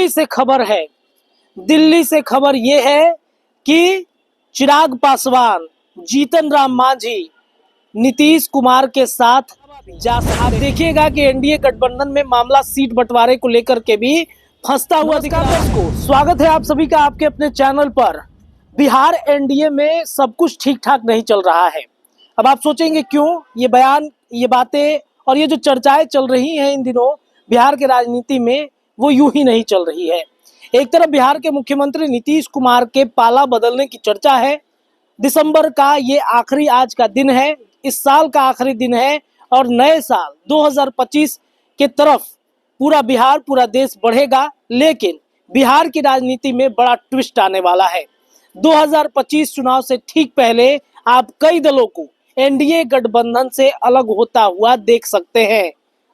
दिल्ली से खबर है, दिल्ली से खबर ये है कि चिराग पासवान, जीतन राम मांझी नीतीश कुमार के साथ जा सकते। आप देखिएगा कि एनडीए गठबंधन में मामला सीट बंटवारे को लेकर के भी फंसता हुआ दिख रहा है। स्वागत है आप सभी का आपके अपने चैनल पर। बिहार एनडीए में सब कुछ ठीक ठाक नहीं चल रहा है। अब आप सोचेंगे क्यों ये बयान, ये बातें और ये जो चर्चाएं चल रही हैं इन दिनों बिहार की राजनीति में, वो यूं ही नहीं चल रही है। एक तरफ बिहार के मुख्यमंत्री नीतीश कुमार के पाला बदलने की चर्चा है। दिसंबर का ये आखिरी आज का दिन है, इस साल का आखिरी दिन है और नए साल 2025 के तरफ पूरा बिहार, पूरा देश बढ़ेगा। लेकिन बिहार की राजनीति में बड़ा ट्विस्ट आने वाला है। 2025 चुनाव से ठीक पहले आप कई दलों को एनडीए गठबंधन से अलग होता हुआ देख सकते हैं।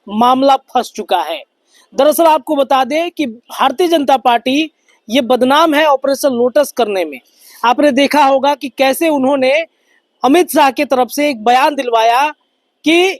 मामला फंस चुका है। दरअसल आपको बता दें कि भारतीय जनता पार्टी ये बदनाम है ऑपरेशन लोटस करने में। आपने देखा होगा कि कैसे उन्होंने अमित शाह की तरफ से एक बयान दिलवाया कि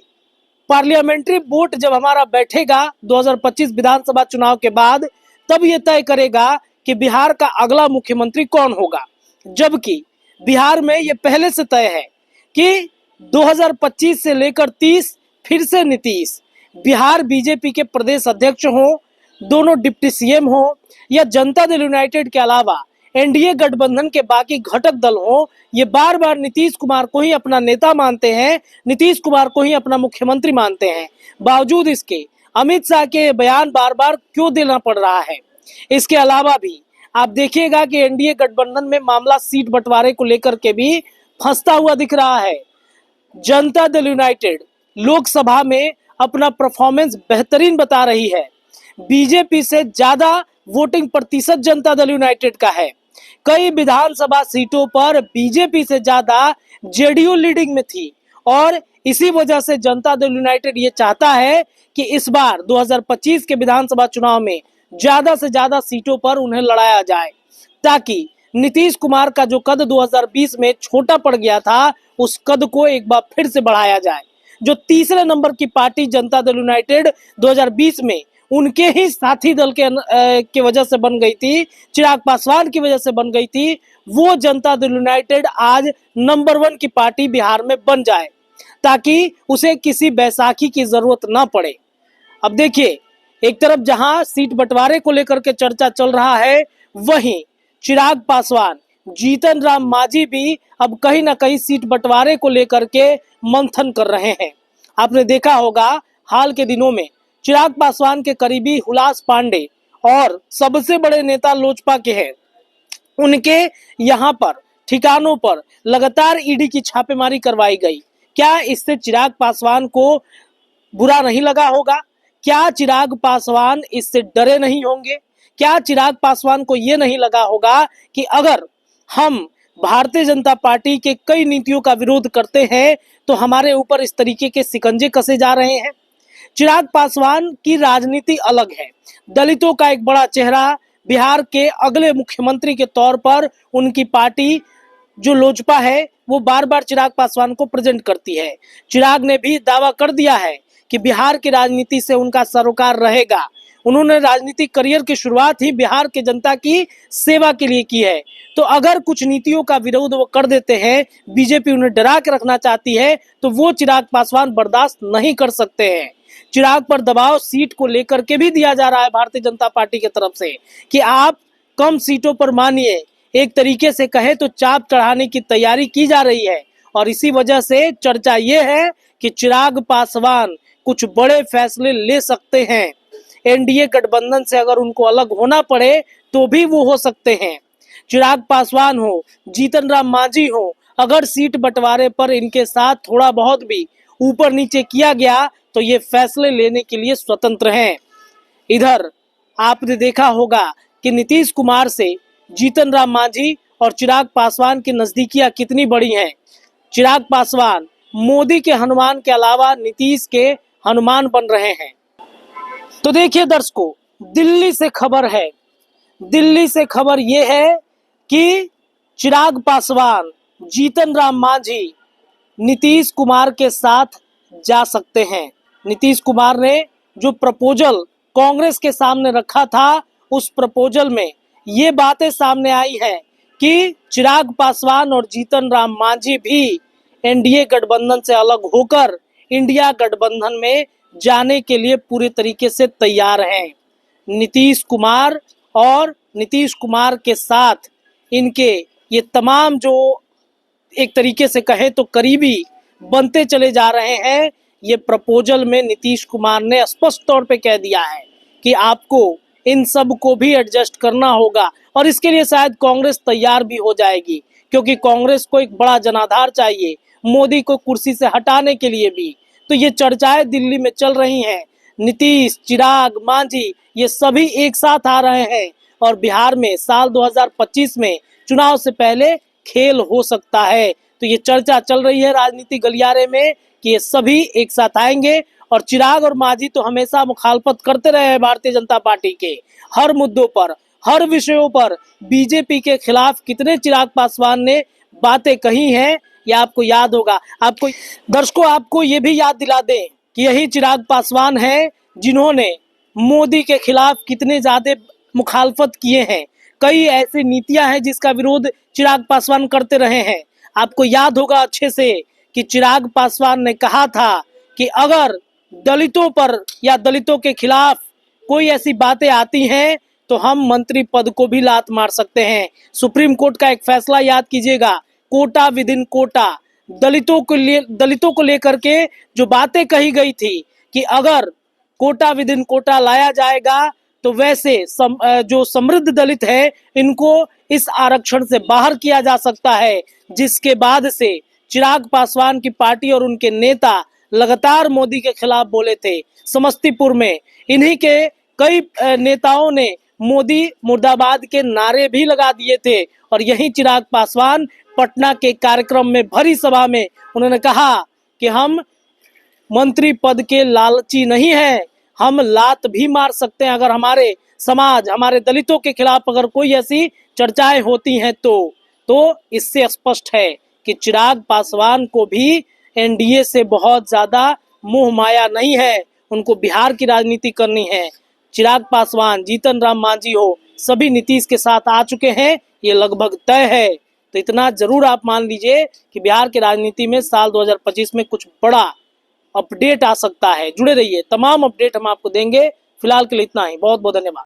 पार्लियामेंट्री वोट जब हमारा बैठेगा 2025 विधानसभा चुनाव के बाद, तब ये तय करेगा कि बिहार का अगला मुख्यमंत्री कौन होगा। जबकि बिहार में ये पहले से तय है कि 2025 से लेकर 30 फिर से नीतीश, बिहार बीजेपी के प्रदेश अध्यक्ष हों, दोनों डिप्टी सीएम हों या जनता दल यूनाइटेड के अलावा एनडीए गठबंधन के बाकी घटक दल हों, ये बार बार नीतीश कुमार को ही अपना नेता मानते हैं, नीतीश कुमार को ही अपना मुख्यमंत्री मानते हैं। बावजूद इसके अमित शाह के बयान बार बार क्यों देना पड़ रहा है। इसके अलावा भी आप देखिएगा कि एनडीए गठबंधन में मामला सीट बंटवारे को लेकर के भी फंसता हुआ दिख रहा है। जनता दल यूनाइटेड लोकसभा में अपना परफॉर्मेंस बेहतरीन बता रही है। बीजेपी से ज्यादा वोटिंग प्रतिशत जनता दल यूनाइटेड का है। कई विधानसभा सीटों पर बीजेपी से ज्यादा जेडीयू लीडिंग में थी और इसी वजह से जनता दल यूनाइटेड ये चाहता है कि इस बार 2025 के विधानसभा चुनाव में ज्यादा से ज्यादा सीटों पर उन्हें लड़ाया जाए, ताकि नीतीश कुमार का जो कद 2020 में छोटा पड़ गया था, उस कद को एक बार फिर से बढ़ाया जाए। जो तीसरे नंबर की पार्टी जनता दल यूनाइटेड 2020 में उनके ही साथी दल के वजह से बन गई थी, चिराग पासवान की वजह से बन गई थी, वो जनता दल यूनाइटेड आज नंबर 1 की पार्टी बिहार में बन जाए, ताकि उसे किसी बैसाखी की जरूरत ना पड़े। अब देखिए, एक तरफ जहां सीट बंटवारे को लेकर के चर्चा चल रहा है, वहीं चिराग पासवान, जीतन राम मांझी भी अब कहीं ना कहीं सीट बंटवारे को लेकर के मंथन कर रहे हैं। आपने देखा होगा हाल के दिनों में चिराग पासवान के करीबी हुलास पांडे और सबसे बड़े नेता लोजपा के हैं, उनके यहाँ पर ठिकानों पर लगातार ईडी की छापेमारी करवाई गई। क्या इससे चिराग पासवान को बुरा नहीं लगा होगा? क्या चिराग पासवान इससे डरे नहीं होंगे? क्या चिराग पासवान को यह नहीं लगा होगा कि अगर हम भारतीय जनता पार्टी के कई नीतियों का विरोध करते हैं तो हमारे ऊपर इस तरीके के शिकंजे कसे जा रहे हैं? चिराग पासवान की राजनीति अलग है। दलितों का एक बड़ा चेहरा, बिहार के अगले मुख्यमंत्री के तौर पर उनकी पार्टी जो लोजपा है वो बार बार चिराग पासवान को प्रेजेंट करती है। चिराग ने भी दावा कर दिया है कि बिहार की राजनीति से उनका सरोकार रहेगा। उन्होंने राजनीतिक करियर की शुरुआत ही बिहार के जनता की सेवा के लिए की है। तो अगर कुछ नीतियों का विरोध वो कर देते हैं, बीजेपी उन्हें डरा के रखना चाहती है, तो वो चिराग पासवान बर्दाश्त नहीं कर सकते हैं। चिराग पर दबाव सीट को लेकर के भी दिया जा रहा है भारतीय जनता पार्टी की तरफ से कि आप कम सीटों पर मानिए। एक तरीके से कहे तो चाप चढ़ाने की तैयारी की जा रही है और इसी वजह से चर्चा ये है कि चिराग पासवान कुछ बड़े फैसले ले सकते हैं। एनडीए गठबंधन से अगर उनको अलग होना पड़े तो भी वो हो सकते हैं। चिराग पासवान हो, जीतन राम मांझी हो, अगर सीट बंटवारे पर इनके साथ थोड़ा बहुत भी ऊपर नीचे किया गया तो ये फैसले लेने के लिए स्वतंत्र हैं। इधर आपने देखा होगा कि नीतीश कुमार से जीतन राम मांझी और चिराग पासवान की नजदीकियां कितनी बड़ी हैं। चिराग पासवान मोदी के हनुमान के अलावा नीतीश के हनुमान बन रहे हैं। तो देखिए दर्शकों, दिल्ली से खबर है, दिल्ली से खबर यह है कि चिराग पासवान, जीतन राम मांझी नीतीश कुमार के साथ जा सकते हैं। नीतीश कुमार ने जो प्रपोजल कांग्रेस के सामने रखा था उस प्रपोजल में ये बातें सामने आई है कि चिराग पासवान और जीतन राम मांझी भी एनडीए गठबंधन से अलग होकर इंडिया गठबंधन में जाने के लिए पूरे तरीके से तैयार हैं। नीतीश कुमार और नीतीश कुमार के साथ इनके ये तमाम जो एक तरीके से कहें तो करीबी बनते चले जा रहे हैं। ये प्रपोजल में नीतीश कुमार ने स्पष्ट तौर पे कह दिया है कि आपको इन सब को भी एडजस्ट करना होगा और इसके लिए शायद कांग्रेस तैयार भी हो जाएगी, क्योंकि कांग्रेस को एक बड़ा जनाधार चाहिए मोदी को कुर्सी से हटाने के लिए भी। तो ये चर्चाएं दिल्ली में चल रही हैं। नीतीश, चिराग, मांझी ये सभी एक साथ आ रहे हैं और बिहार में साल 2025 में चुनाव से पहले खेल हो सकता है। तो ये चर्चा चल रही है राजनीति गलियारे में कि ये सभी एक साथ आएंगे। और चिराग और मांझी तो हमेशा मुखालफत करते रहे हैं भारतीय जनता पार्टी के हर मुद्दों पर, हर विषयों पर। बीजेपी के खिलाफ कितने चिराग पासवान ने बातें कही हैं, ये आपको याद होगा। आपको दर्शकों, आपको ये भी याद दिला दें कि यही चिराग पासवान हैं जिन्होंने मोदी के खिलाफ कितने ज्यादा मुखालफत किए हैं। कई ऐसी नीतियां हैं जिसका विरोध चिराग पासवान करते रहे हैं। आपको याद होगा अच्छे से कि चिराग पासवान ने कहा था कि अगर दलितों पर या दलितों के खिलाफ कोई ऐसी बातें आती हैं तो हम मंत्री पद को भी लात मार सकते हैं। सुप्रीम कोर्ट का एक फैसला याद कीजिएगा, कोटा विद इन कोटा। दलितों को लेकर के जो बातें कही गई थी कि अगर कोटा विद इन कोटा लाया जाएगा तो वैसे जो समृद्ध दलित है इनको इस आरक्षण से बाहर किया जा सकता है, जिसके बाद से चिराग पासवान की पार्टी और उनके नेता लगातार मोदी के खिलाफ बोले थे। समस्तीपुर में इन्हीं के कई नेताओं ने मोदी मुर्दाबाद के नारे भी लगा दिए थे और यही चिराग पासवान पटना के कार्यक्रम में भरी सभा में उन्होंने कहा कि हम मंत्री पद के लालची नहीं हैं, हम लात भी मार सकते हैं अगर हमारे समाज, हमारे दलितों के खिलाफ अगर कोई ऐसी चर्चाएं होती हैं तो इससे स्पष्ट है कि चिराग पासवान को भी एनडीए से बहुत ज्यादा मोह माया नहीं है, उनको बिहार की राजनीति करनी है। चिराग पासवान, जीतन राम मांझी हो, सभी नीतीश के साथ आ चुके हैं, ये लगभग तय है। तो इतना जरूर आप मान लीजिए कि बिहार की राजनीति में साल 2025 में कुछ बड़ा अपडेट आ सकता है। जुड़े रहिए, तमाम अपडेट हम आपको देंगे। फिलहाल के लिए इतना ही। बहुत बहुत धन्यवाद।